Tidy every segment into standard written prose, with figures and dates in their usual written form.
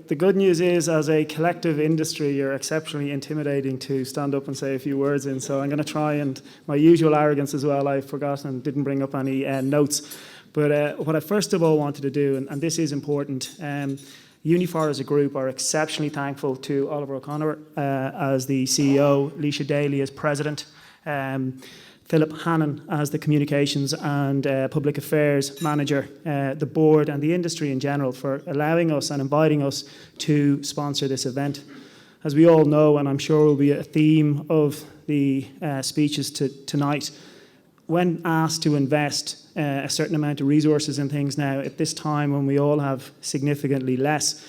the good news is, as a collective industry, you're exceptionally intimidating to stand up and say a few words in. So I'm going to try, and my usual arrogance as well, I forgot and didn't bring up any notes. But what I first of all wanted to do, and this is important, Uniphar as a group are exceptionally thankful to Oliver O'Connor as the CEO, Leisha Daly as president, Philip Hannon as the communications and public affairs manager, the board and the industry in general for allowing us and inviting us to sponsor this event. As we all know, and I'm sure will be a theme of the speeches tonight, when asked to invest a certain amount of resources in things now at this time when we all have significantly less,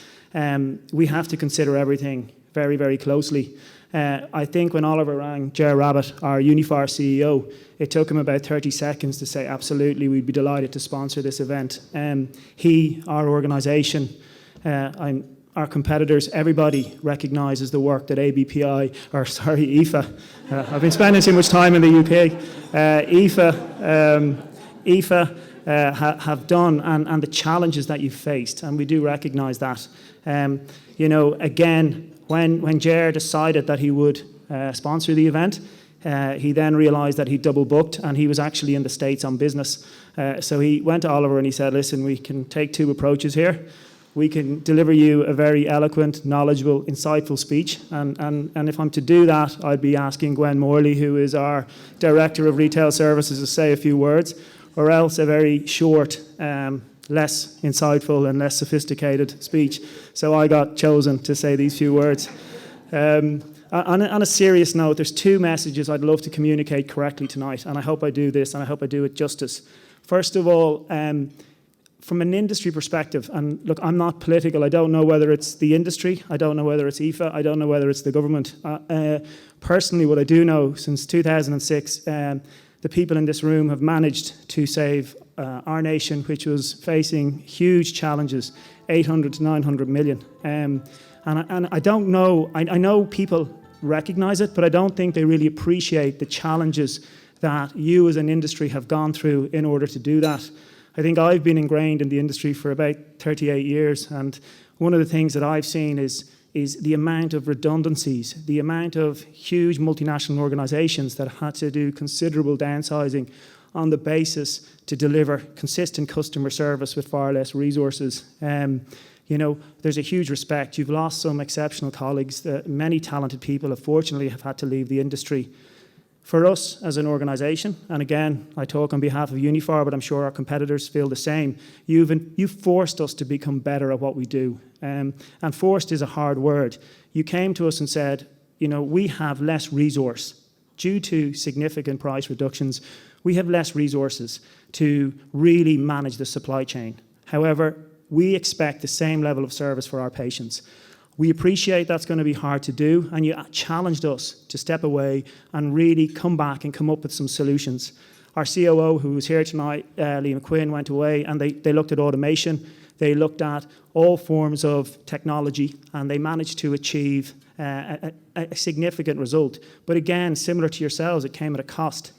we have to consider everything very, very closely. I think when Oliver rang Ger Rabbit, our Uniphar CEO, it took him about 30 seconds to say, absolutely, we'd be delighted to sponsor this event. He, our organisation, our competitors, everybody recognises the work that IPHA, I've been spending too much time in the UK, IPHA have done and the challenges that you've faced, and we do recognise that. Again, when Ger decided that he would sponsor the event, he then realised that he'd double booked and he was actually in the States on business. So he went to Oliver and he said, listen, we can take two approaches here. We can deliver you a very eloquent, knowledgeable, insightful speech. And if I'm to do that, I'd be asking Gwen Morley, who is our Director of Retail Services, to say a few words, or else a very short, less insightful and less sophisticated speech. So I got chosen to say these few words. On a serious note, there's two messages I'd love to communicate correctly tonight, and I hope I do this, and I hope I do it justice. First of all, from an industry perspective, and look, I'm not political, I don't know whether it's the industry, I don't know whether it's IPHA, I don't know whether it's the government. Personally, what I do know, since 2006, the people in this room have managed to save our nation, which was facing huge challenges, 800 to 900 million. And I don't know, I know people recognise it, but I don't think they really appreciate the challenges that you as an industry have gone through in order to do that. I think I've been ingrained in the industry for about 38 years, and one of the things that I've seen is the amount of redundancies, the amount of huge multinational organisations that had to do considerable downsizing on the basis to deliver consistent customer service with far less resources. There's a huge respect. You've lost some exceptional colleagues. Many talented people fortunately have had to leave the industry. For us as an organisation, and again, I talk on behalf of Uniphar, but I'm sure our competitors feel the same, you've forced us to become better at what we do. And forced is a hard word. You came to us and said, we have less resource due to significant price reductions. We have less resources to really manage the supply chain. However, we expect the same level of service for our patients. We appreciate that's going to be hard to do, and you challenged us to step away and really come back and come up with some solutions. Our COO, who was here tonight, Liam Quinn, went away and they looked at automation. They looked at all forms of technology, and they managed to achieve a significant result. But again, similar to yourselves, it came at a cost.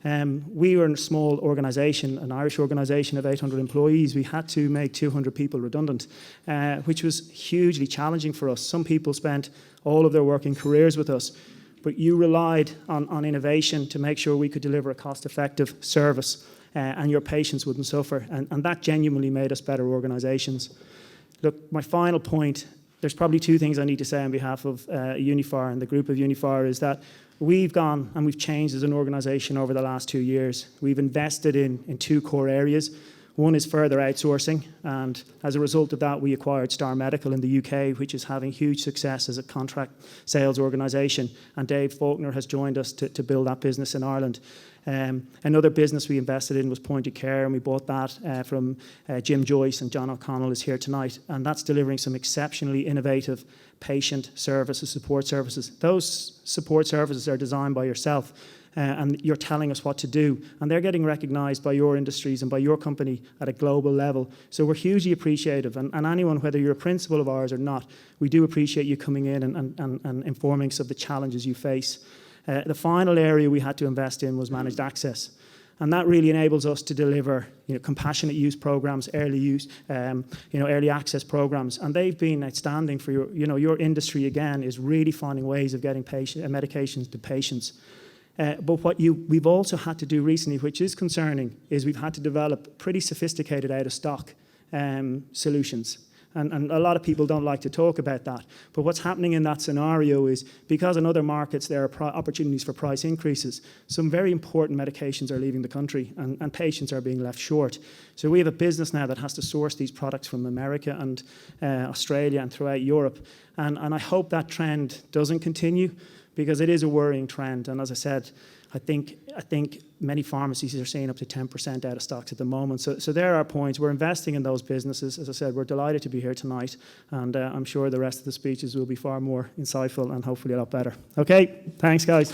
We were in a small organisation, an Irish organisation of 800 employees. We had to make 200 people redundant, which was hugely challenging for us. Some people spent all of their working careers with us, but you relied on innovation to make sure we could deliver a cost-effective service and your patients wouldn't suffer. And that genuinely made us better organisations. Look, my final point, there's probably two things I need to say on behalf of Uniphar and the group of Uniphar, is that we've gone and we've changed as an organisation over the last 2 years. We've invested in two core areas. One is further outsourcing, and as a result of that, we acquired Star Medical in the UK, which is having huge success as a contract sales organisation, and Dave Faulkner has joined us to build that business in Ireland. Another business we invested in was Point of Care, and we bought that from Jim Joyce, and John O'Connell is here tonight, and that's delivering some exceptionally innovative patient services, support services. Those support services are designed by yourself, and you're telling us what to do, and they're getting recognised by your industries and by your company at a global level. So we're hugely appreciative, and anyone, whether you're a principal of ours or not, we do appreciate you coming in and informing us of the challenges you face. The final area we had to invest in was managed access. And that really enables us to deliver compassionate use programs, early use, early access programs. And they've been outstanding for your industry, again, is really finding ways of getting medications to patients. But what we've also had to do recently, which is concerning, is we've had to develop pretty sophisticated out-of-stock solutions. And a lot of people don't like to talk about that. But what's happening in that scenario is, because in other markets there are opportunities for price increases, some very important medications are leaving the country and patients are being left short. So we have a business now that has to source these products from America and Australia and throughout Europe. And I hope that trend doesn't continue, because it is a worrying trend. And as I said, I think many pharmacies are seeing up to 10% out of stocks at the moment. So there are points. We're investing in those businesses. As I said, we're delighted to be here tonight. And I'm sure the rest of the speeches will be far more insightful and hopefully a lot better. Okay, thanks, guys.